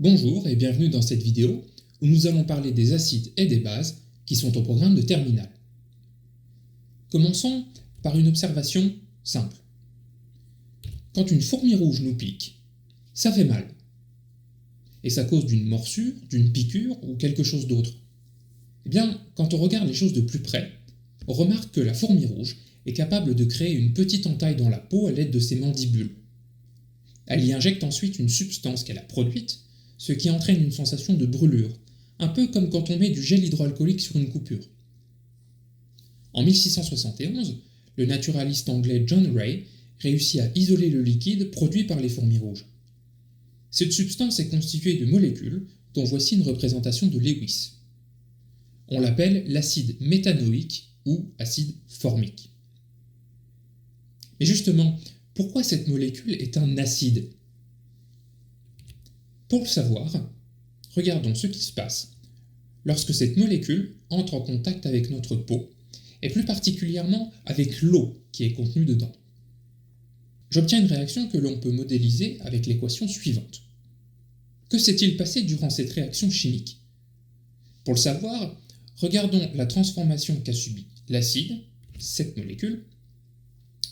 Bonjour et bienvenue dans cette vidéo où nous allons parler des acides et des bases qui sont au programme de terminale. Commençons par une observation simple. Quand une fourmi rouge nous pique, ça fait mal. Et ça cause d'une morsure, d'une piqûre ou quelque chose d'autre. Eh bien, quand on regarde les choses de plus près, on remarque que la fourmi rouge est capable de créer une petite entaille dans la peau à l'aide de ses mandibules. Elle y injecte ensuite une substance qu'elle a produite, ce qui entraîne une sensation de brûlure, un peu comme quand on met du gel hydroalcoolique sur une coupure. En 1671, le naturaliste anglais John Ray réussit à isoler le liquide produit par les fourmis rouges. Cette substance est constituée de molécules dont voici une représentation de Lewis. On l'appelle l'acide méthanoïque ou acide formique. Mais justement, pourquoi cette molécule est un acide ? Pour le savoir, regardons ce qui se passe lorsque cette molécule entre en contact avec notre peau, et plus particulièrement avec l'eau qui est contenue dedans. J'obtiens une réaction que l'on peut modéliser avec l'équation suivante. Que s'est-il passé durant cette réaction chimique ? Pour le savoir, regardons la transformation qu'a subie l'acide, cette molécule,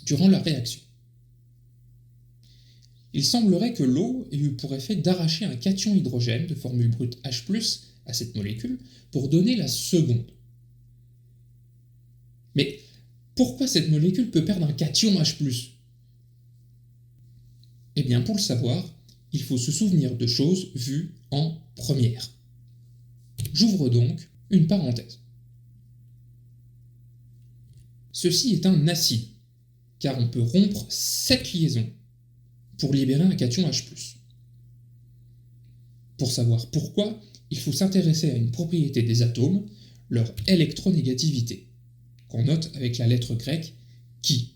durant la réaction. Il semblerait que l'eau ait eu pour effet d'arracher un cation hydrogène de formule brute H+, à cette molécule pour donner la seconde. Mais pourquoi cette molécule peut perdre un cation H+? Eh bien, pour le savoir, il faut se souvenir de choses vues en première. J'ouvre donc une parenthèse. Ceci est un acide, car on peut rompre cette liaison pour libérer un cation H+. Pour savoir pourquoi, il faut s'intéresser à une propriété des atomes, leur électronégativité, qu'on note avec la lettre grecque chi.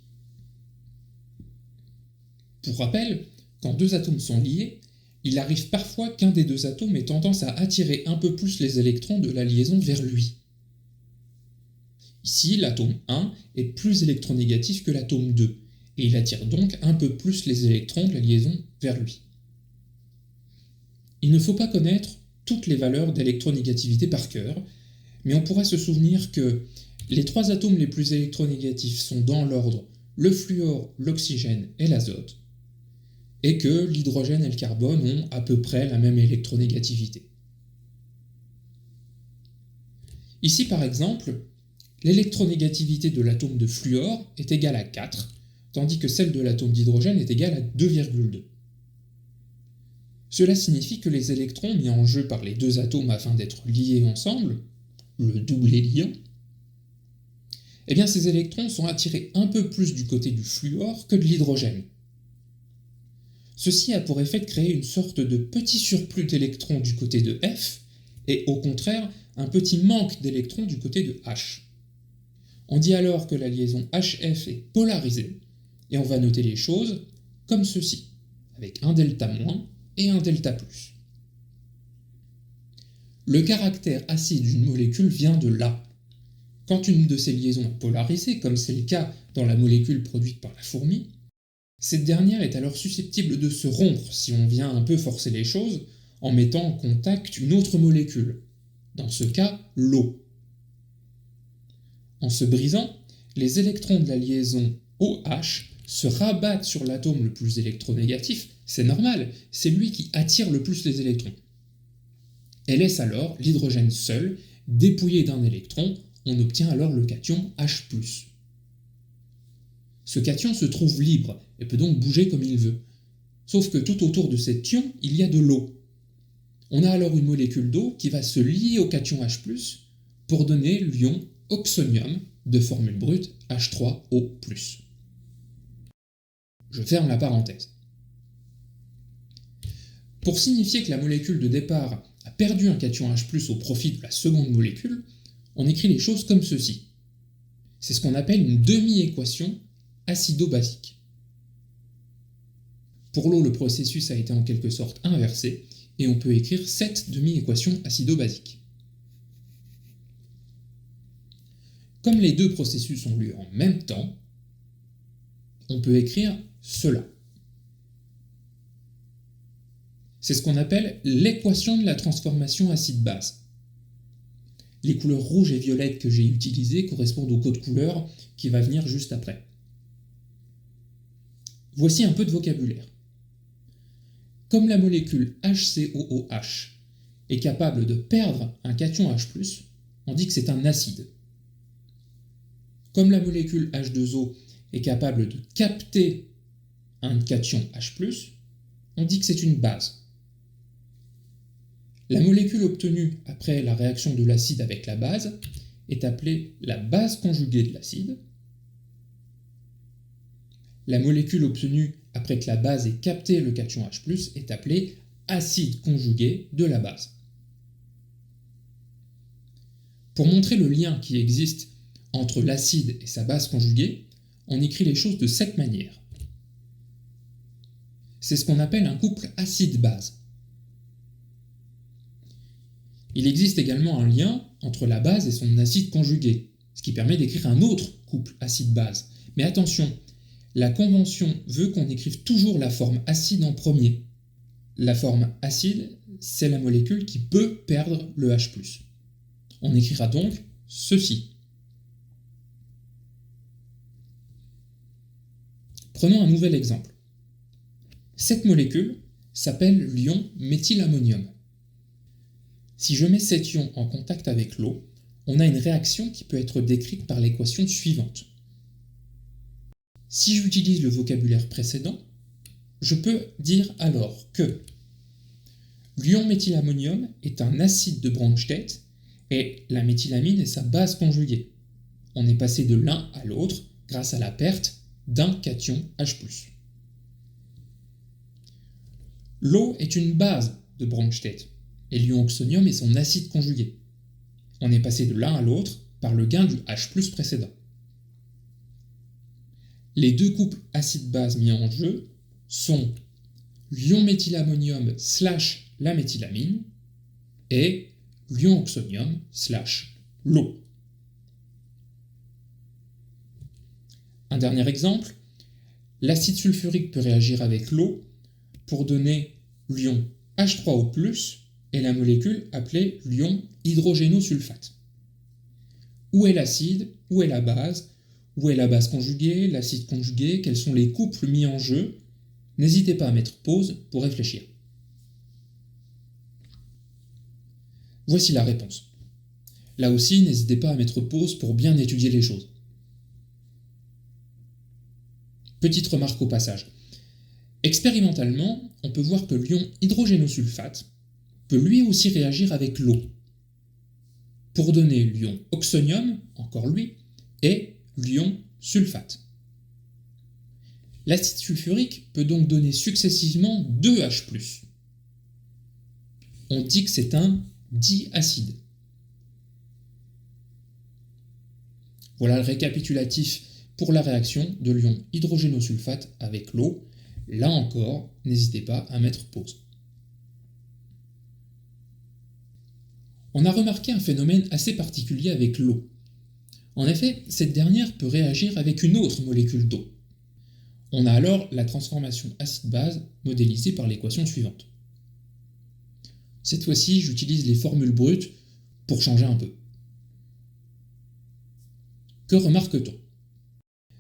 Pour rappel, quand deux atomes sont liés, il arrive parfois qu'un des deux atomes ait tendance à attirer un peu plus les électrons de la liaison vers lui. Ici, l'atome 1 est plus électronégatif que l'atome 2, et il attire donc un peu plus les électrons de la liaison vers lui. Il ne faut pas connaître toutes les valeurs d'électronégativité par cœur, mais on pourrait se souvenir que les trois atomes les plus électronégatifs sont dans l'ordre le fluor, l'oxygène et l'azote, et que l'hydrogène et le carbone ont à peu près la même électronégativité. Ici, par exemple, l'électronégativité de l'atome de fluor est égale à 4, tandis que celle de l'atome d'hydrogène est égale à 2,2. Cela signifie que les électrons mis en jeu par les deux atomes afin d'être liés ensemble, le doublet liant, eh bien ces électrons sont attirés un peu plus du côté du fluor que de l'hydrogène. Ceci a pour effet de créer une sorte de petit surplus d'électrons du côté de F et au contraire un petit manque d'électrons du côté de H. On dit alors que la liaison HF est polarisée et on va noter les choses comme ceci, avec un delta- et un delta+. Le caractère acide d'une molécule vient de là. Quand une de ces liaisons est polarisée, comme c'est le cas dans la molécule produite par la fourmi, cette dernière est alors susceptible de se rompre si on vient un peu forcer les choses en mettant en contact une autre molécule, dans ce cas l'eau. En se brisant, les électrons de la liaison OH se rabattent sur l'atome le plus électronégatif, c'est normal, c'est lui qui attire le plus les électrons. Et laisse alors l'hydrogène seul, dépouillé d'un électron, on obtient alors le cation H+. Ce cation se trouve libre et peut donc bouger comme il veut. Sauf que tout autour de cet ion, il y a de l'eau. On a alors une molécule d'eau qui va se lier au cation H+, pour donner l'ion oxonium de formule brute H3O+. Je ferme la parenthèse. Pour signifier que la molécule de départ a perdu un cation H+, au profit de la seconde molécule, on écrit les choses comme ceci. C'est ce qu'on appelle une demi-équation acido-basique. Pour l'eau, le processus a été en quelque sorte inversé, et on peut écrire cette demi-équation acido-basique. Comme les deux processus ont lieu en même temps, on peut écrire cela. C'est ce qu'on appelle l'équation de la transformation acide-base. Les couleurs rouges et violettes que j'ai utilisées correspondent au code couleur qui va venir juste après. Voici un peu de vocabulaire. Comme la molécule HCOOH est capable de perdre un cation H+, on dit que c'est un acide. Comme la molécule H2O est capable de capter un cation H+, on dit que c'est une base. La molécule obtenue après la réaction de l'acide avec la base est appelée la base conjuguée de l'acide. La molécule obtenue après que la base ait capté le cation H+, est appelée acide conjugué de la base. Pour montrer le lien qui existe entre l'acide et sa base conjuguée, on écrit les choses de cette manière. C'est ce qu'on appelle un couple acide-base. Il existe également un lien entre la base et son acide conjugué, ce qui permet d'écrire un autre couple acide-base. Mais attention, la convention veut qu'on écrive toujours la forme acide en premier. La forme acide, c'est la molécule qui peut perdre le H+. On écrira donc ceci. Prenons un nouvel exemple. Cette molécule s'appelle l'ion méthylammonium. Si je mets cet ion en contact avec l'eau, on a une réaction qui peut être décrite par l'équation suivante. Si j'utilise le vocabulaire précédent, je peux dire alors que l'ion méthylammonium est un acide de Bronsted et la méthylamine est sa base conjuguée. On est passé de l'un à l'autre grâce à la perte d'un cation H+. L'eau est une base de Bronsted et l'ion oxonium est son acide conjugué. On est passé de l'un à l'autre par le gain du H+ précédent. Les deux couples acide-base mis en jeu sont l'ion méthylammonium / la méthylamine et l'ion oxonium / l'eau. Un dernier exemple, l'acide sulfurique peut réagir avec l'eau pour donner l'ion H3O+, et la molécule appelée l'ion hydrogénosulfate. Où est l'acide? Où est la base? Où est la base conjuguée? L'acide conjugué? Quels sont les couples mis en jeu? N'hésitez pas à mettre pause pour réfléchir. Voici la réponse. Là aussi, n'hésitez pas à mettre pause pour bien étudier les choses. Petite remarque au passage. Expérimentalement, on peut voir que l'ion hydrogénosulfate peut lui aussi réagir avec l'eau pour donner l'ion oxonium, encore lui, et l'ion sulfate. L'acide sulfurique peut donc donner successivement 2 H+. On dit que c'est un diacide. Voilà le récapitulatif pour la réaction de l'ion hydrogénosulfate avec l'eau. Là encore, n'hésitez pas à mettre pause. On a remarqué un phénomène assez particulier avec l'eau. En effet, cette dernière peut réagir avec une autre molécule d'eau. On a alors la transformation acide-base modélisée par l'équation suivante. Cette fois-ci, j'utilise les formules brutes pour changer un peu. Que remarque-t-on?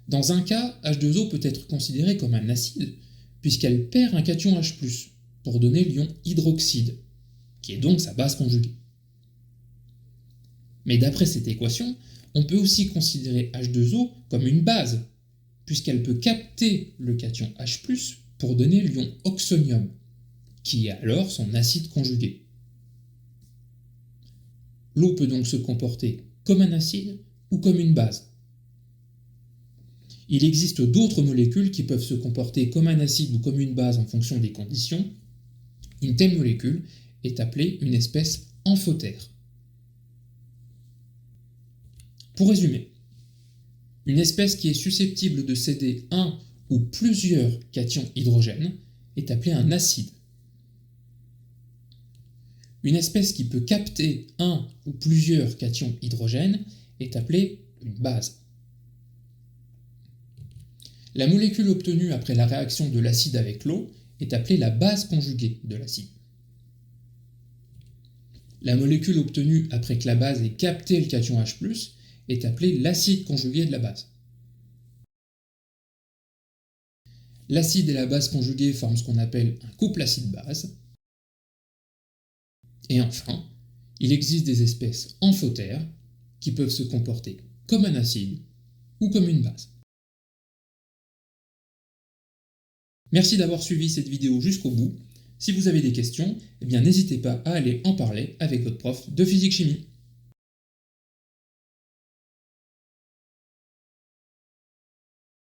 Dans un cas, H2O peut être considéré comme un acide puisqu'elle perd un cation H+, pour donner l'ion hydroxyde, qui est donc sa base conjuguée. Mais d'après cette équation, on peut aussi considérer H2O comme une base, puisqu'elle peut capter le cation H+, pour donner l'ion oxonium, qui est alors son acide conjugué. L'eau peut donc se comporter comme un acide ou comme une base. Il existe d'autres molécules qui peuvent se comporter comme un acide ou comme une base en fonction des conditions. Une telle molécule est appelée une espèce amphotère. Pour résumer, une espèce qui est susceptible de céder un ou plusieurs cations hydrogène est appelée un acide. Une espèce qui peut capter un ou plusieurs cations hydrogène est appelée une base. La molécule obtenue après la réaction de l'acide avec l'eau est appelée la base conjuguée de l'acide. La molécule obtenue après que la base ait capté le cation H+, est appelée l'acide conjugué de la base. L'acide et la base conjuguée forment ce qu'on appelle un couple acide-base. Et enfin, il existe des espèces amphotères qui peuvent se comporter comme un acide ou comme une base. Merci d'avoir suivi cette vidéo jusqu'au bout. Si vous avez des questions, n'hésitez pas à aller en parler avec votre prof de physique-chimie.